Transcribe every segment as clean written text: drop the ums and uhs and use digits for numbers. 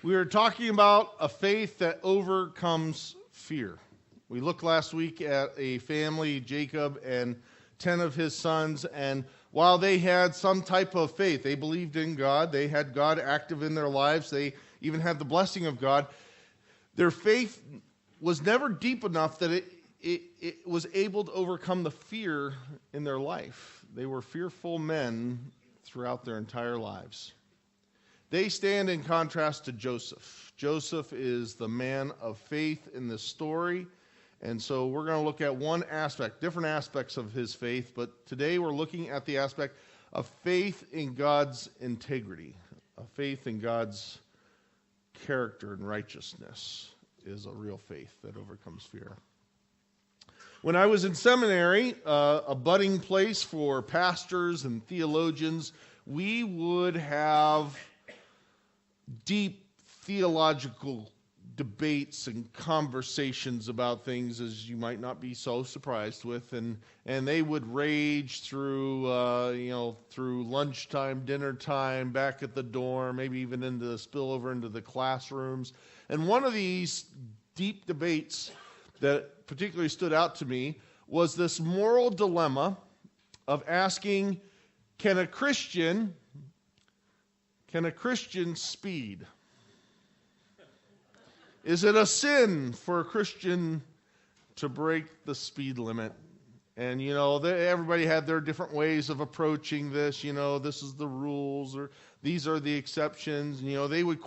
We are talking about a faith that overcomes fear. We looked last week at a family, Jacob and 10 of his sons, and while they had some type of faith, they believed in God, they had God active in their lives, they even had the blessing of God, their faith was never deep enough that it was able to overcome the fear in their life. They were fearful men throughout their entire lives. They stand in contrast to Joseph. Joseph is the man of faith in this story. And so we're going to look at one aspect, different aspects of his faith. But today we're looking at the aspect of faith in God's integrity. A faith in God's character and righteousness is a real faith that overcomes fear. When I was in seminary, a budding place for pastors and theologians, we would have deep theological debates and conversations about things, as you might not be so surprised with, and they would rage through through lunchtime, dinner time, back at the dorm, maybe even into the spillover into the classrooms. And one of these deep debates that particularly stood out to me was this moral dilemma of asking, can a Christian speed? Is it a sin for a Christian to break the speed limit? And, everybody had their different ways of approaching this. This is the rules, or these are the exceptions. They would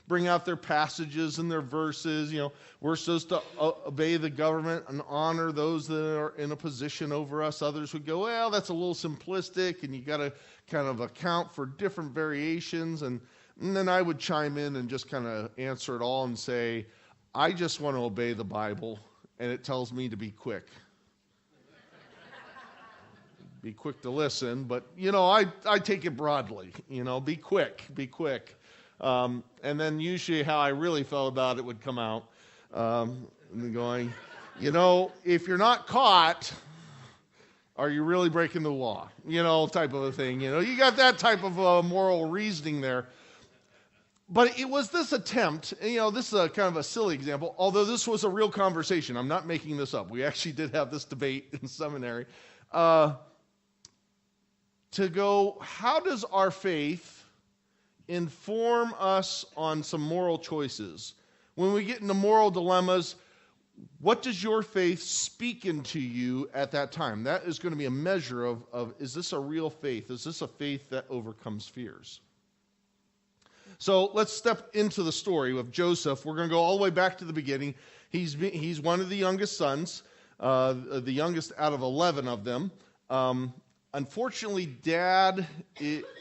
bring out their passages and their verses. We're supposed to obey the government and honor those that are in a position over us. Others would go, well, that's a little simplistic, and you got to kind of account for different variations. And then I would chime in and just kind of answer it all and say, I just want to obey the Bible, and it tells me to be quick. Be quick to listen, but, I take it broadly, be quick. And then usually how I really felt about it would come out, and going, if you're not caught, are you really breaking the law? Type of a thing. You got that type of moral reasoning there. But it was this attempt, this is a kind of a silly example, although this was a real conversation. I'm not making this up. We actually did have this debate in seminary. To go, how does our faith inform us on some moral choices? When we get into moral dilemmas, what does your faith speak into you at that time? That is going to be a measure of is this a real faith? Is this a faith that overcomes fears? So let's step into the story of Joseph. We're going to go all the way back to the beginning. He's one of the youngest sons, the youngest out of 11 of them. Unfortunately, Dad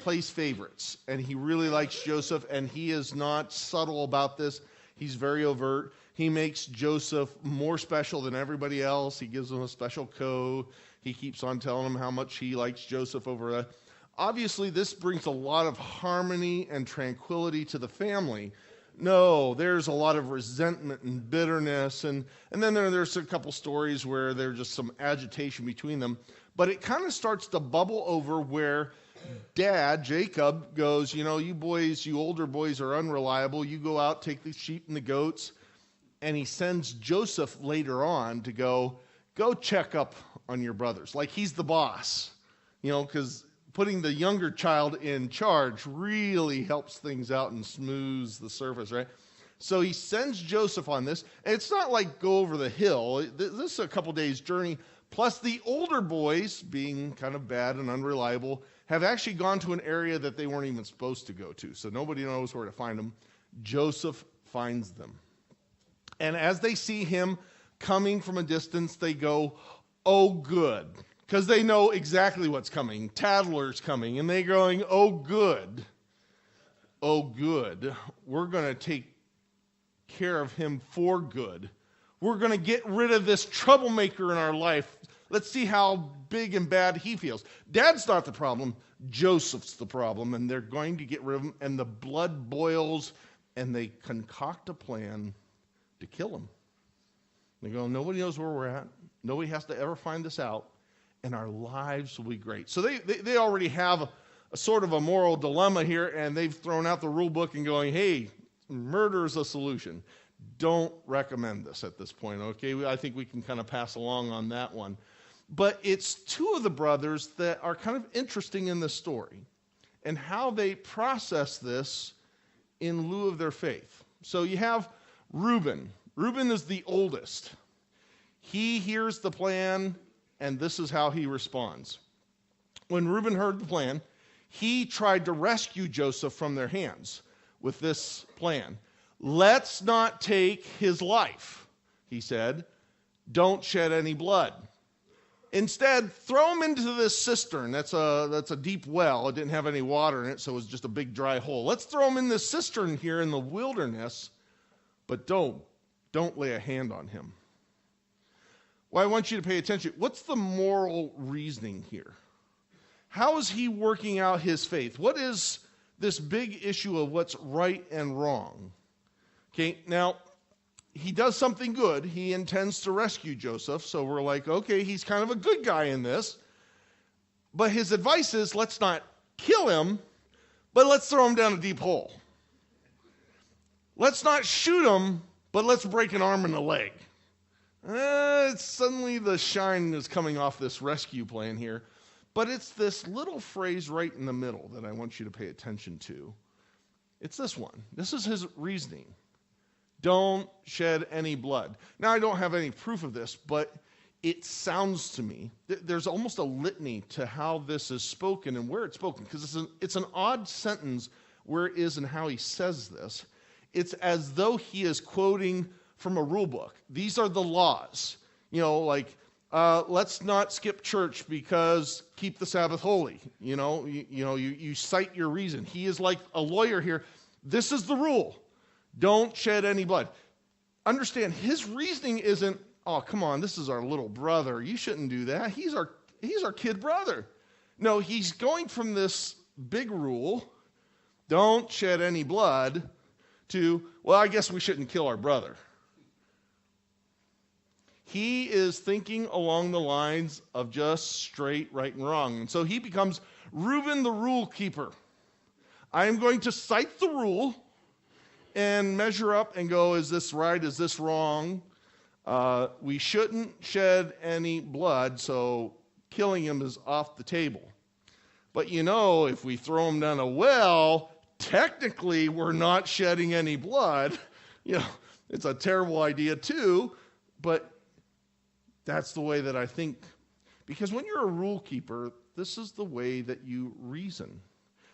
plays favorites, and he really likes Joseph, and he is not subtle about this. He's very overt. He makes Joseph more special than everybody else. He gives him a special coat. He keeps on telling him how much he likes Joseph over that. Obviously, this brings a lot of harmony and tranquility to the family. No, there's a lot of resentment and bitterness, and then there's a couple stories where there's just some agitation between them. But it kind of starts to bubble over where Dad, Jacob, goes, you older boys are unreliable. You go out, take the sheep and the goats. And he sends Joseph later on to go check up on your brothers. Like he's the boss, because putting the younger child in charge really helps things out and smooths the surface, right? So he sends Joseph on this. And it's not like go over the hill. This is a couple days' journey. Plus the older boys, being kind of bad and unreliable, have actually gone to an area that they weren't even supposed to go to. So nobody knows where to find them. Joseph finds them. And as they see him coming from a distance, they go, oh, good. Because they know exactly what's coming. Tattler's coming. And they're going, oh, good. Oh, good. We're going to take care of him for good. We're going to get rid of this troublemaker in our life. Let's see how big and bad he feels. Dad's not the problem. Joseph's the problem. And they're going to get rid of him. And the blood boils. And they concoct a plan to kill him. They go, nobody knows where we're at. Nobody has to ever find this out. And our lives will be great. So they already have a sort of a moral dilemma here. And they've thrown out the rule book and going, hey, murder is a solution. Don't recommend this at this point, okay? I think we can kind of pass along on that one. But it's two of the brothers that are kind of interesting in the story and how they process this in lieu of their faith. So you have Reuben. Reuben is the oldest. He hears the plan, and this is how he responds. When Reuben heard the plan, he tried to rescue Joseph from their hands with this plan. Let's not take his life, he said. Don't shed any blood. Instead, throw him into this cistern. That's a deep well. It didn't have any water in it, so it was just a big dry hole. Let's throw him in this cistern here in the wilderness, but don't lay a hand on him. Well, I want you to pay attention. What's the moral reasoning here? How is he working out his faith? What is this big issue of what's right and wrong? Okay, now, he does something good. He intends to rescue Joseph, so we're like, okay, he's kind of a good guy in this. But his advice is, let's not kill him, but let's throw him down a deep hole. Let's not shoot him, but let's break an arm and a leg. Suddenly the shine is coming off this rescue plan here. But it's this little phrase right in the middle that I want you to pay attention to. It's this one. This is his reasoning. Don't shed any blood. Now, I don't have any proof of this, but it sounds to me, there's almost a litany to how this is spoken and where it's spoken, because it's an odd sentence where it is and how he says this. It's as though he is quoting from a rule book. These are the laws. Like, let's not skip church because keep the Sabbath holy. You cite your reason. He is like a lawyer here. This is the rule. Don't shed any blood. Understand, his reasoning isn't, oh, come on, this is our little brother. You shouldn't do that. He's our kid brother. No, he's going from this big rule, don't shed any blood, to, well, I guess we shouldn't kill our brother. He is thinking along the lines of just straight right and wrong. And so he becomes Reuben the rule keeper. I am going to cite the rule and measure up and go, is this right? Is this wrong? We shouldn't shed any blood, so killing him is off the table. But if we throw him down a well, technically we're not shedding any blood. It's a terrible idea too, but that's the way that I think. Because when you're a rule keeper, this is the way that you reason.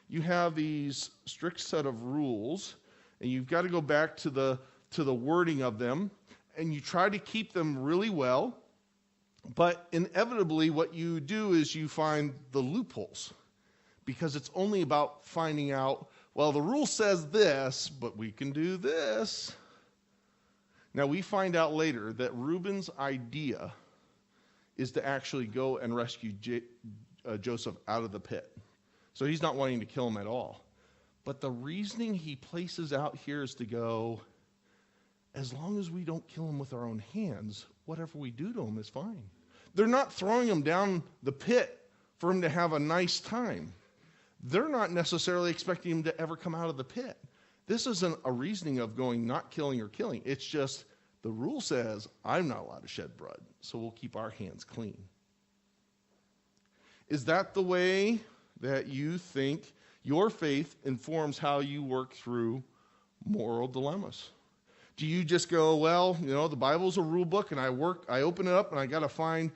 You have these strict set of rules, and you've got to go back to the wording of them, and you try to keep them really well, but inevitably what you do is you find the loopholes, because it's only about finding out, well, the rule says this, but we can do this. Now, we find out later that Reuben's idea is to actually go and rescue Joseph out of the pit. So he's not wanting to kill him at all. But the reasoning he places out here is to go, as long as we don't kill him with our own hands, whatever we do to him is fine. They're not throwing him down the pit for him to have a nice time. They're not necessarily expecting him to ever come out of the pit. This isn't a reasoning of going not killing or killing. It's just the rule says I'm not allowed to shed blood, so we'll keep our hands clean. Is that the way that you think your faith informs how you work through moral dilemmas? Do you just go, well, the Bible's a rule book, and I open it up, and I got to find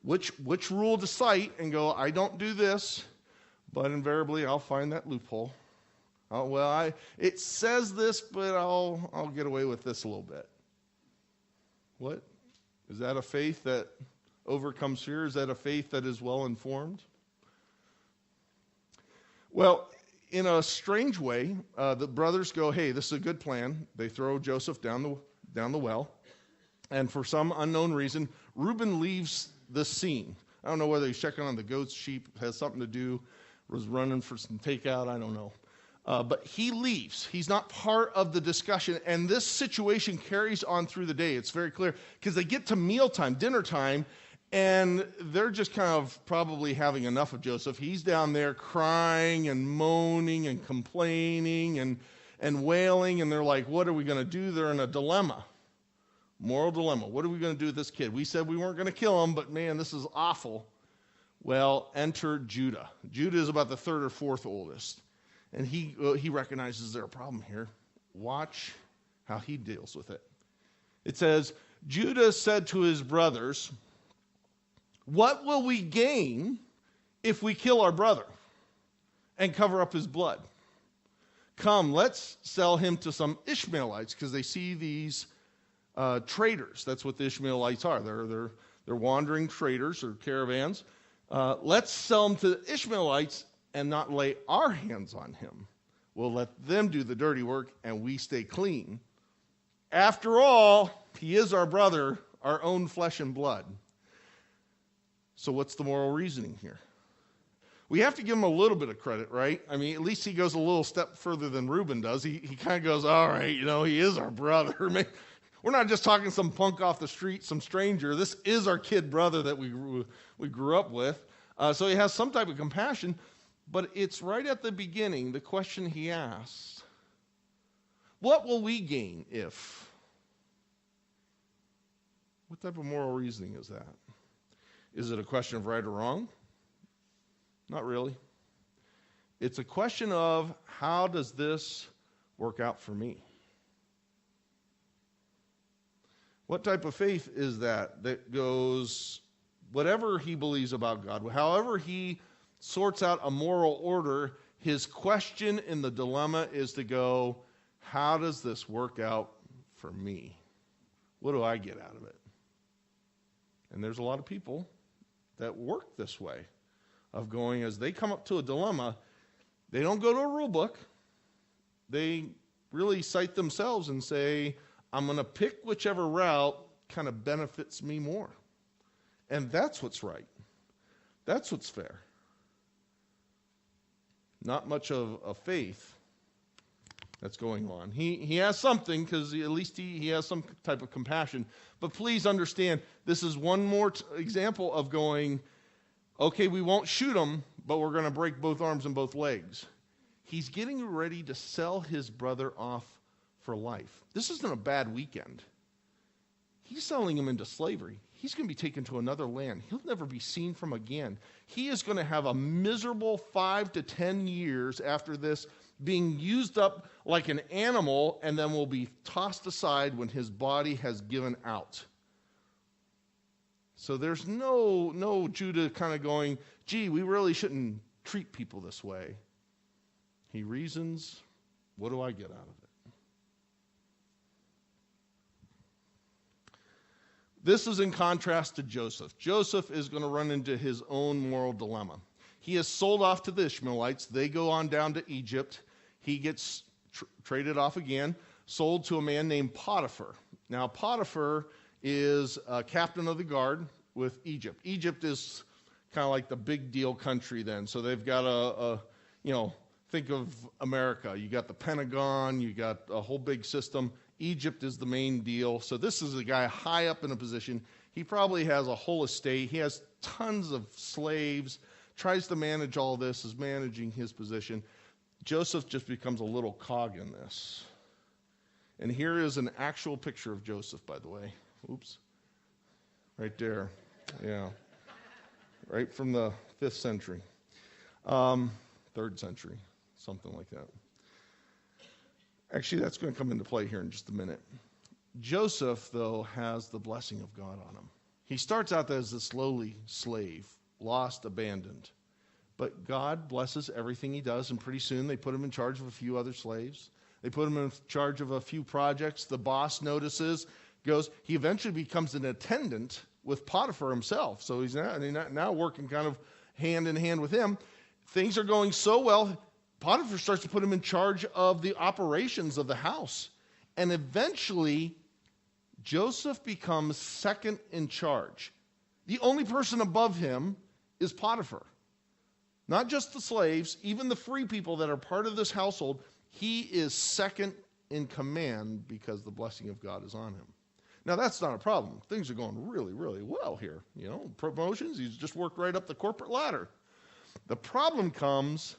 which rule to cite, and go, I don't do this, but invariably I'll find that loophole. It says this, but I'll get away with this a little bit. What? Is that a faith that overcomes fear? Is that a faith that is well informed? Well, in a strange way, the brothers go, hey, this is a good plan. They throw Joseph down the well. And for some unknown reason, Reuben leaves the scene. I don't know whether he's checking on the goats, sheep, has something to do, was running for some takeout, I don't know. But he leaves. He's not part of the discussion. And this situation carries on through the day. It's very clear because they get to mealtime, dinner time, and they're just kind of probably having enough of Joseph. He's down there crying and moaning and complaining, and and wailing, and they're like, what are we going to do? They're in a dilemma, moral dilemma. What are we going to do with this kid? We said we weren't going to kill him, but man, this is awful. Well, enter Judah. Judah is about the third or fourth oldest, and he recognizes there's a problem here. Watch how he deals with it. It says, Judah said to his brothers, what will we gain if we kill our brother and cover up his blood? Come, let's sell him to some Ishmaelites, because they see these traders. That's what the Ishmaelites are. They're wandering traders or caravans. Let's sell him to the Ishmaelites and not lay our hands on him. We'll let them do the dirty work and we stay clean. After all, he is our brother, our own flesh and blood. So what's the moral reasoning here? We have to give him a little bit of credit, right? I mean, at least he goes a little step further than Reuben does. He kind of goes, all right, he is our brother. We're not just talking some punk off the street, some stranger. This is our kid brother that we grew up with. So he has some type of compassion, but it's right at the beginning, the question he asks, what will we gain if? What type of moral reasoning is that? Is it a question of right or wrong? Not really. It's a question of, how does this work out for me? What type of faith is that goes, whatever he believes about God, however he sorts out a moral order, his question in the dilemma is to go, how does this work out for me? What do I get out of it? And there's a lot of people that work this way, of going, as they come up to a dilemma, they don't go to a rule book. They really cite themselves and say, I'm going to pick whichever route kind of benefits me more. And that's what's right. That's what's fair. Not much of a faith that's going on. He has something, because at least he has some type of compassion. But please understand, this is one more example of going, okay, we won't shoot him, but we're going to break both arms and both legs. He's getting ready to sell his brother off for life. This isn't a bad weekend. He's selling him into slavery. He's going to be taken to another land. He'll never be seen from again. He is going to have a miserable 5 to 10 years after this, being used up like an animal, and then will be tossed aside when his body has given out. So there's no Judah kind of going, gee, we really shouldn't treat people this way. He reasons, what do I get out of it? This is in contrast to Joseph. Joseph is going to run into his own moral dilemma. He is sold off to the Ishmaelites. They go on down to Egypt. He gets traded off again, sold to a man named Potiphar. Now, Potiphar is a captain of the guard with Egypt. Egypt is kind of like the big deal country then. So they've got think of America. You got the Pentagon, you got a whole big system. Egypt is the main deal. So this is a guy high up in a position. He probably has a whole estate. He has tons of slaves, tries to manage all this, is managing his position. Joseph just becomes a little cog in this. And here is an actual picture of Joseph, by the way. Oops. Right there. Yeah. Right from the 5th century. 3rd century. Something like that. Actually, that's going to come into play here in just a minute. Joseph, though, has the blessing of God on him. He starts out as this lowly slave, lost, abandoned. But God blesses everything he does, and pretty soon they put him in charge of a few other slaves. They put him in charge of a few projects. The boss notices, goes. He eventually becomes an attendant with Potiphar himself. So he's now working kind of hand in hand with him. Things are going so well, Potiphar starts to put him in charge of the operations of the house. And eventually, Joseph becomes second in charge. The only person above him is Potiphar. Not just the slaves, even the free people that are part of this household, he is second in command because the blessing of God is on him. Now, that's not a problem. Things are going really, really well here. Promotions, he's just worked right up the corporate ladder. The problem comes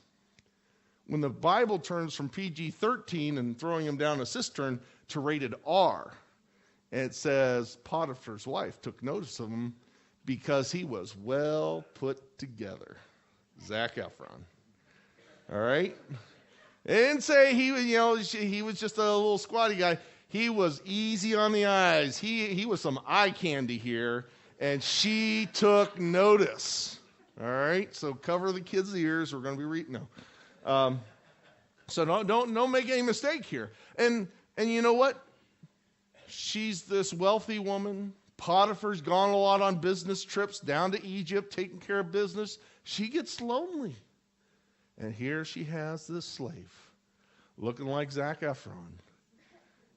when the Bible turns from PG-13 and throwing him down a cistern to rated R. And it says Potiphar's wife took notice of him because he was well put together. Zac Efron. All right? It didn't say he was, he was just a little squatty guy. He was easy on the eyes. He was some eye candy here, and she took notice. All right? So cover the kids' ears. We're going to be reading now. So don't make any mistake here. And you know what? She's this wealthy woman. Potiphar's gone a lot on business trips down to Egypt, taking care of business. She gets lonely. And here she has this slave looking like Zac Efron.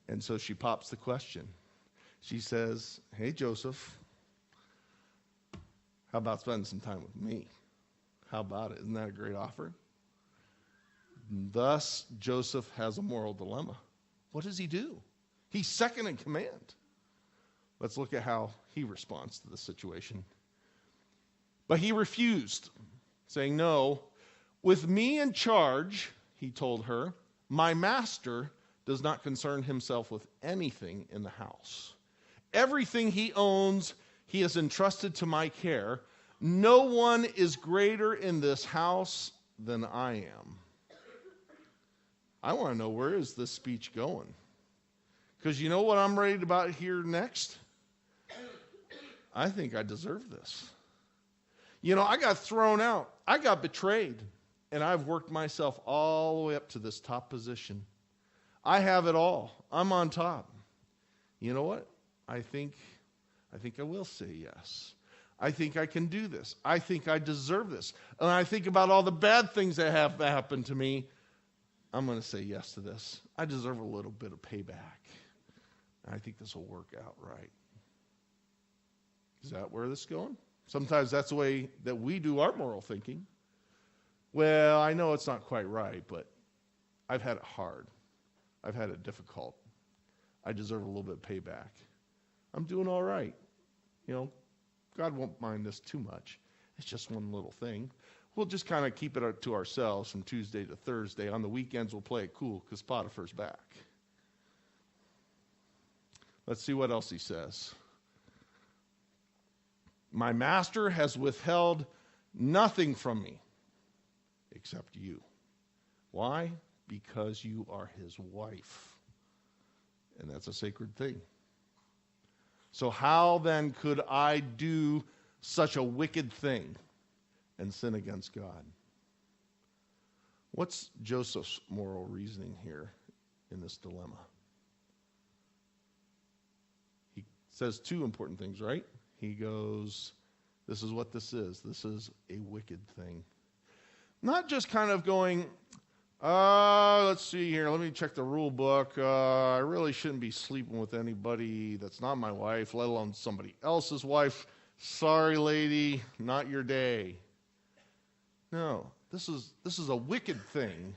And so she pops the question. She says, hey, Joseph, how about spending some time with me? How about it? Isn't that a great offer? Thus, Joseph has a moral dilemma. What does he do? He's second in command. Let's look at how he responds to the situation. But he refused, saying, no, with me in charge, he told her, my master does not concern himself with anything in the house. Everything he owns, he has entrusted to my care. No one is greater in this house than I am. I want to know, where is this speech going? Because you know what I'm worried about here next? I think I deserve this. You know, I got thrown out. I got betrayed. And I've worked myself all the way up to this top position. I have it all. I'm on top. You know what? I think I will say yes. I think I can do this. I think I deserve this. And I think about all the bad things that have happened to me. I'm going to say yes to this. I deserve a little bit of payback. I think this will work out right. Is that where this is going? Sometimes that's the way that we do our moral thinking. Well, I know it's not quite right, but I've had it hard. I've had it difficult. I deserve a little bit of payback. I'm doing all right. You know, God won't mind this too much. It's just one little thing. We'll just kind of keep it to ourselves from Tuesday to Thursday. On the weekends, we'll play it cool because Potiphar's back. Let's see what else he says. My master has withheld nothing from me except you. Why? Because you are his wife. And that's a sacred thing. So how then could I do such a wicked thing and sin against God? What's Joseph's moral reasoning here in this dilemma? He says two important things, right? He goes, this is what this is. This is a wicked thing. Not just kind of going, let's see here. Let me check the rule book. I really shouldn't be sleeping with anybody that's not my wife, let alone somebody else's wife. Sorry, lady, not your day. No, this is a wicked thing.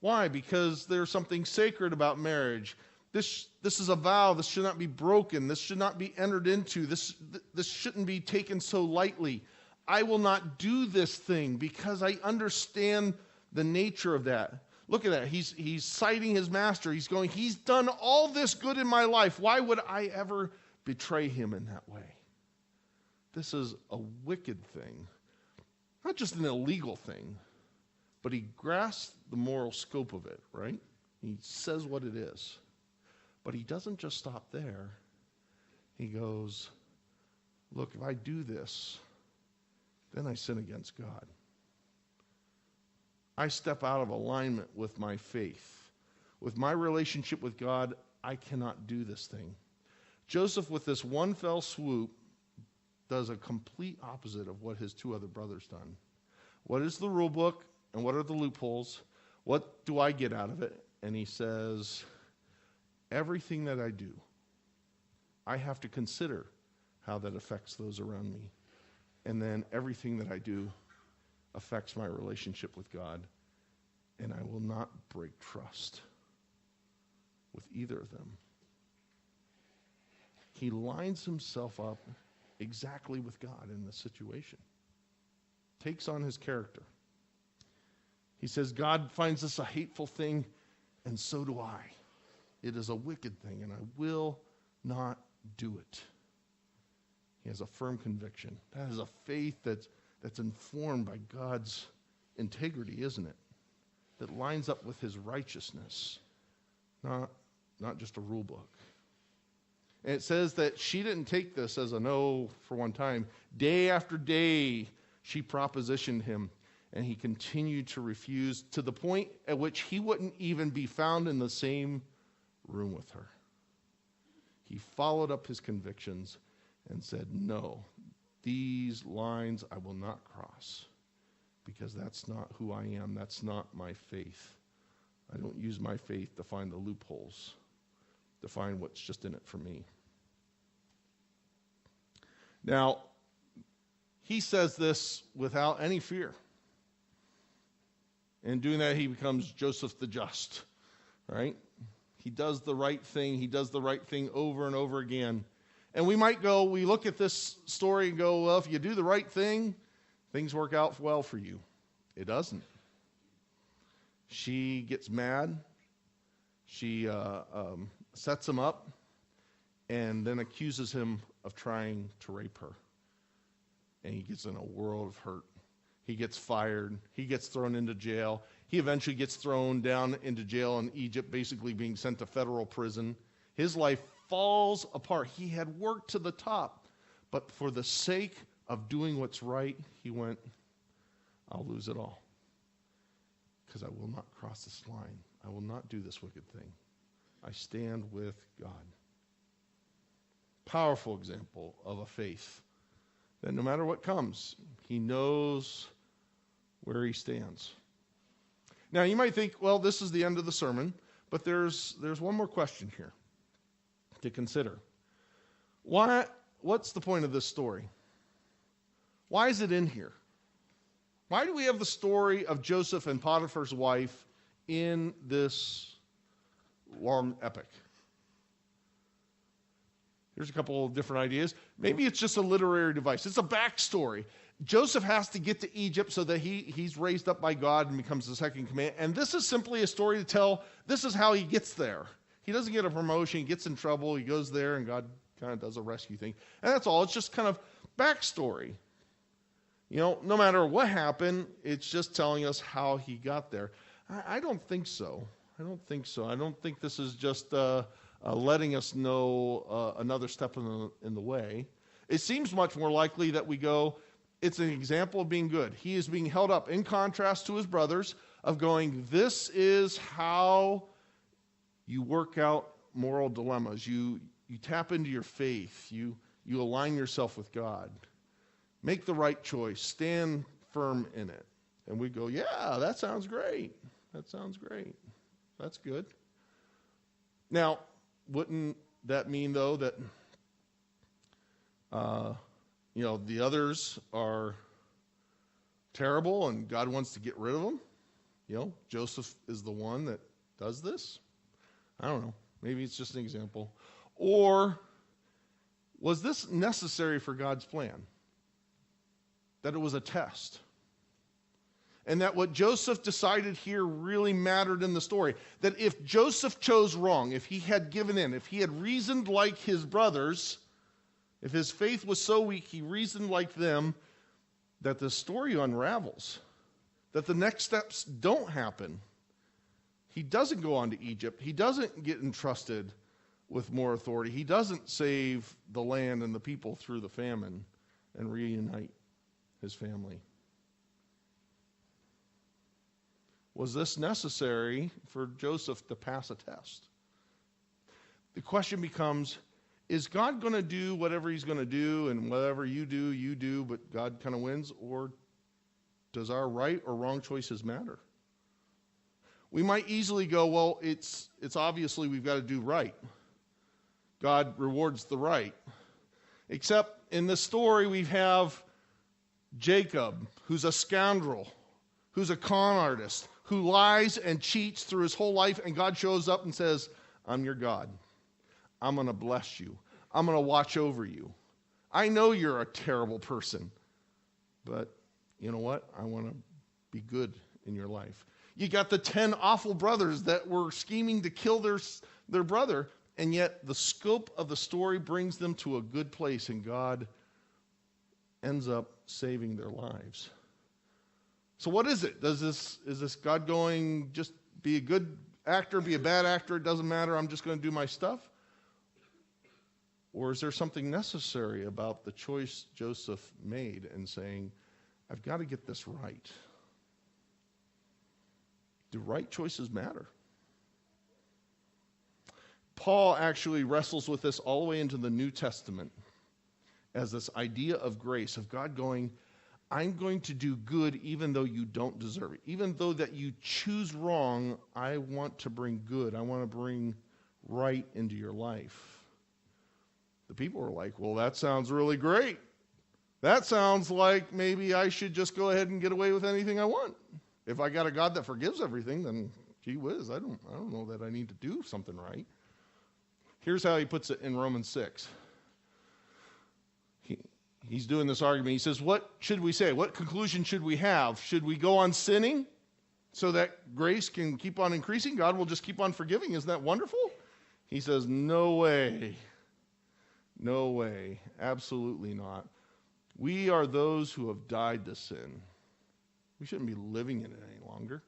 Why? Because there's something sacred about marriage. This is a vow. This should not be broken. This should not be entered into. This shouldn't be taken so lightly. I will not do this thing because I understand the nature of that. Look at that. He's citing his master. He's going, he's done all this good in my life. Why would I ever betray him in that way? This is a wicked thing. Not just an illegal thing, but he grasps the moral scope of it, right? He says what it is. But he doesn't just stop there. He goes, look, if I do this, then I sin against God. I step out of alignment with my faith. With my relationship with God, I cannot do this thing. Joseph, with this one fell swoop, does a complete opposite of what his two other brothers done. What is the rule book and what are the loopholes? What do I get out of it? And he says, everything that I do, I have to consider how that affects those around me. And then everything that I do affects my relationship with God. And I will not break trust with either of them. He lines himself up exactly with God in this situation. Takes on his character. He says, God finds this a hateful thing, and so do I. It is a wicked thing, and I will not do it. He has a firm conviction. That is a faith that's informed by God's integrity, isn't it? That lines up with his righteousness, not just a rule book. And it says that she didn't take this as a no for one time. Day after day, she propositioned him, and he continued to refuse to the point at which he wouldn't even be found in the same room with her. He followed up his convictions and said, no, these lines I will not cross, because that's not who I am. That's not my faith. I don't use my faith to find the loopholes, to find what's just in it for me. Now, he says this without any fear. In doing that, he becomes Joseph the Just, right? He does the right thing. He does the right thing over and over again. And we look at this story and go, well, if you do the right thing, things work out well for you. It doesn't. She gets mad. She sets him up and then accuses him of trying to rape her. And he gets in a world of hurt. He gets fired. He gets thrown into jail. He eventually gets thrown down into jail in Egypt, basically being sent to federal prison. His life falls apart. He had worked to the top, but for the sake of doing what's right, he went, I'll lose it all, because I will not cross this line. I will not do this wicked thing. I stand with God. Powerful example of a faith that no matter what comes, he knows where he stands. Now, you might think, well, this is the end of the sermon, but there's one more question here to consider. What's the point of this story? Why is it in here? Why do we have the story of Joseph and Potiphar's wife in this long epic? Here's a couple of different ideas. Maybe it's just a literary device. It's a backstory. Joseph has to get to Egypt so that he's raised up by God and becomes the second command. And this is simply a story to tell, this is how he gets there. He doesn't get a promotion, he gets in trouble, he goes there, and God kind of does a rescue thing. And that's all. It's just kind of backstory. You know, no matter what happened, it's just telling us how he got there. I don't think so. I don't think this is just letting us know another step in the way. It seems much more likely that we go, it's an example of being good. He is being held up in contrast to his brothers of going, this is how you work out moral dilemmas. You tap into your faith. You align yourself with God. Make the right choice. Stand firm in it. And we go, yeah, that sounds great. That's good. Now, wouldn't that mean, though, that the others are terrible and God wants to get rid of them? Joseph is the one that does this? I don't know. Maybe it's just an example. Or was this necessary for God's plan? That it was a test. And that what Joseph decided here really mattered in the story. That if Joseph chose wrong, if he had given in, if he had reasoned like his brothers, if his faith was so weak he reasoned like them, that the story unravels. That the next steps don't happen. He doesn't go on to Egypt. He doesn't get entrusted with more authority. He doesn't save the land and the people through the famine and reunite his family. Was this necessary for Joseph to pass a test? The question becomes, is God going to do whatever he's going to do, and whatever you do, but God kind of wins? Or does our right or wrong choices matter? We might easily go, well, it's obviously we've got to do right. God rewards the right. Except in this story we have Jacob, who's a scoundrel, who's a con artist, who lies and cheats through his whole life, and God shows up and says, I'm your God. I'm going to bless you. I'm going to watch over you. I know you're a terrible person, but you know what? I want to be good in your life. You got the 10 awful brothers that were scheming to kill their brother, and yet the scope of the story brings them to a good place, and God ends up saving their lives. So what is it? Is this God going, just be a good actor, be a bad actor, it doesn't matter, I'm just going to do my stuff? Or is there something necessary about the choice Joseph made in saying, I've got to get this right? Do right choices matter? Paul actually wrestles with this all the way into the New Testament as this idea of grace, of God going, I'm going to do good even though you don't deserve it. Even though that you choose wrong, I want to bring good. I want to bring right into your life. The people were like, well, that sounds really great. That sounds like maybe I should just go ahead and get away with anything I want. If I got a God that forgives everything, then gee whiz, I don't know that I need to do something right. Here's how he puts it in Romans 6. He's doing this argument. He says, what should we say? What conclusion should we have? Should we go on sinning so that grace can keep on increasing? God will just keep on forgiving. Isn't that wonderful? He says, no way. No way. Absolutely not. We are those who have died to sin. We shouldn't be living in it any longer.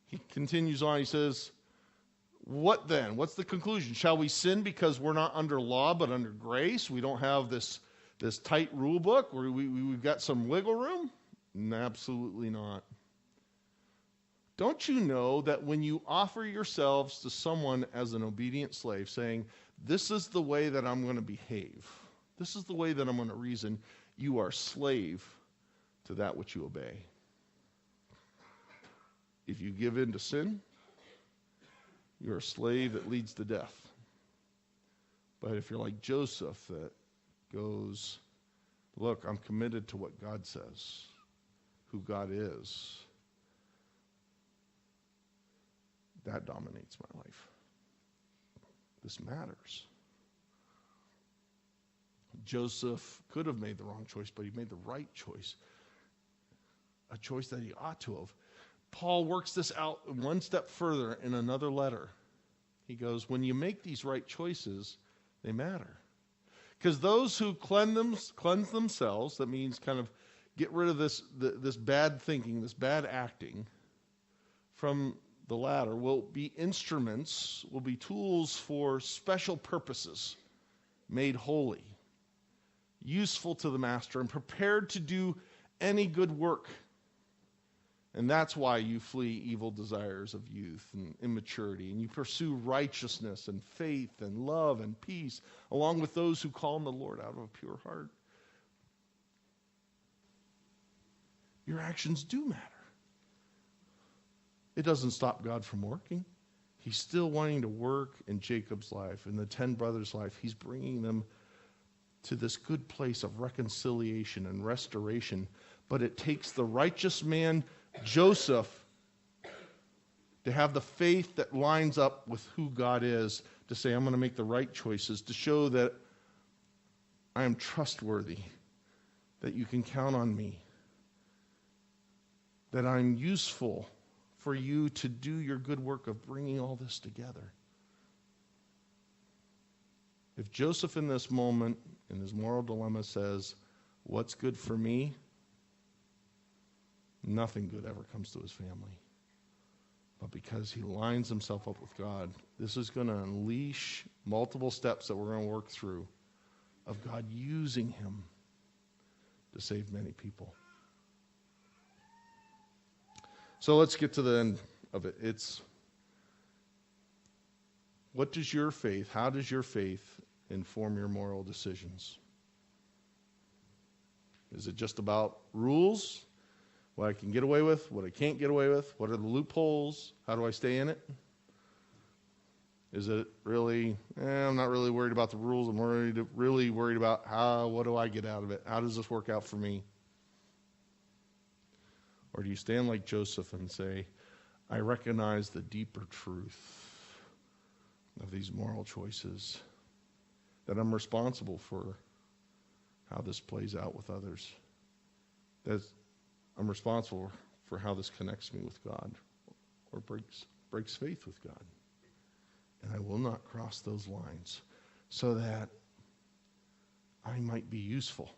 He continues on. He says, what then? What's the conclusion? Shall we sin because we're not under law but under grace? We don't have this tight rule book where we've got some wiggle room? Absolutely not. Don't you know that when you offer yourselves to someone as an obedient slave, saying, this is the way that I'm going to behave, this is the way that I'm going to reason, you are slave to that which you obey. If you give in to sin, you're a slave that leads to death. But if you're like Joseph that goes, look, I'm committed to what God says, who God is, that dominates my life. This matters. Joseph could have made the wrong choice, but he made the right choice. A choice that he ought to have. Paul works this out one step further in another letter. He goes, when you make these right choices, they matter. Because those who cleanse themselves, that means kind of get rid of this bad thinking, this bad acting, from the latter will be instruments, will be tools for special purposes, made holy, useful to the master, and prepared to do any good work. And that's why you flee evil desires of youth and immaturity, and you pursue righteousness and faith and love and peace, along with those who call on the Lord out of a pure heart. Your actions do matter. It doesn't stop God from working. He's still wanting to work in Jacob's life, in the 10 brothers' life. He's bringing them to this good place of reconciliation and restoration. But it takes the righteous man, Joseph, to have the faith that lines up with who God is, to say, I'm going to make the right choices, to show that I am trustworthy, that you can count on me, that I'm useful for you to do your good work of bringing all this together. If Joseph in this moment, in his moral dilemma, says, what's good for me? Nothing good ever comes to his family. But because he lines himself up with God, this is going to unleash multiple steps that we're going to work through of God using him to save many people. So let's get to the end of it. It's, what does your faith, how does your faith inform your moral decisions? Is it just about rules? What I can get away with, what I can't get away with? What are the loopholes? How do I stay in it? Is it really, I'm not really worried about the rules. I'm really worried about what do I get out of it? How does this work out for me? Or do you stand like Joseph and say, I recognize the deeper truth of these moral choices, that I'm responsible for how this plays out with others, that I'm responsible for how this connects me with God or breaks faith with God. And I will not cross those lines so that I might be useful.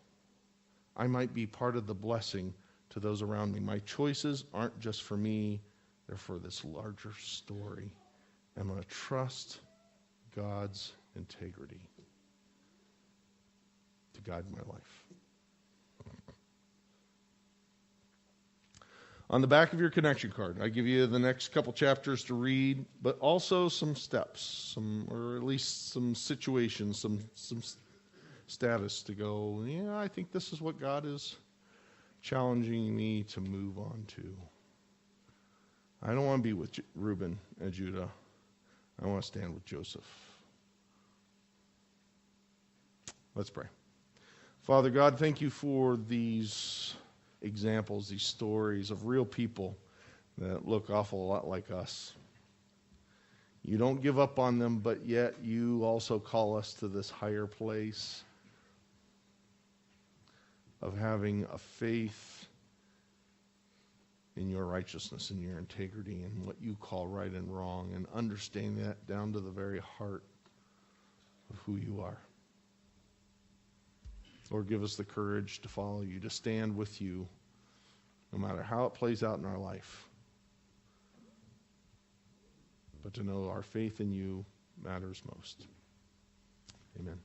I might be part of the blessing to those around me. My choices aren't just for me, they're for this larger story. I'm going to trust God's integrity to guide my life. On the back of your connection card, I give you the next couple chapters to read, but also some steps, or at least some situations, some status to go, yeah, I think this is what God is challenging me to move on to. I don't want to be with Reuben and Judah. I want to stand with Joseph. Let's pray. Father God, thank you for these examples, these stories of real people that look awful lot like us. You don't give up on them, but yet you also call us to this higher place of having a faith in your righteousness and your integrity and what you call right and wrong, and understanding that down to the very heart of who you are. Lord, give us the courage to follow you, to stand with you, no matter how it plays out in our life. But to know our faith in you matters most. Amen.